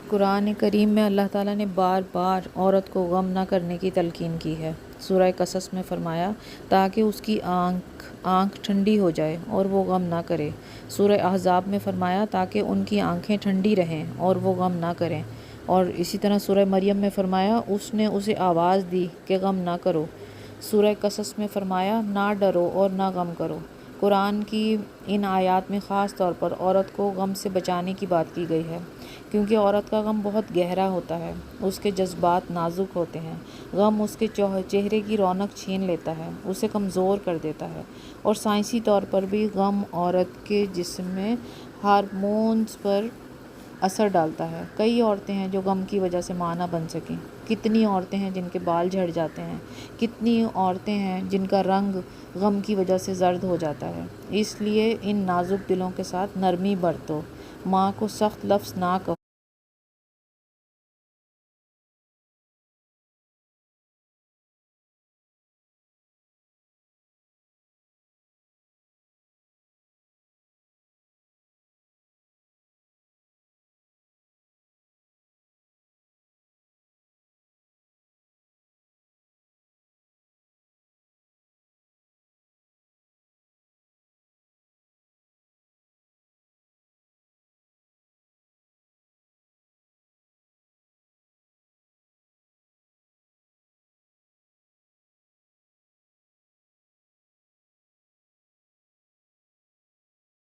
कुरान करीम में अल्लाह ताला ने बार बार औरत को गम ना करने की तलकीन की है। सूरह कसस में फ़रमाया ताकि उसकी आँख ठंडी हो जाए और वो गम ना करे। सूरह अहज़ाब में फ़रमाया ताकि उनकी आँखें ठंडी रहें और वो गम ना करें। और इसी तरह सूरह मरियम में फ़रमाया उसने उसे आवाज़ दी कि गम ना करो। सूरह कसस में फ़रमाया ना डरो और ना गम करो। कुरान की इन आयात में ख़ास तौर पर औरत को गम से बचाने की बात की गई है, क्योंकि औरत का गम बहुत गहरा होता है, उसके जज्बात नाजुक होते हैं। गम उसके चेहरे की रौनक छीन लेता है, उसे कमज़ोर कर देता है। और साइंसी तौर पर भी गम औरत के जिस्म में हार्मोन्स पर असर डालता है। कई औरतें हैं जो गम की वजह से मां ना बन सकें। कितनी औरतें हैं जिनके बाल झड़ जाते हैं। कितनी औरतें हैं जिनका रंग गम की वजह से ज़र्द हो जाता है। इसलिए इन नाजुक दिलों के साथ नरमी बरतो। माँ को सख्त लफ्ज़ ना कहो।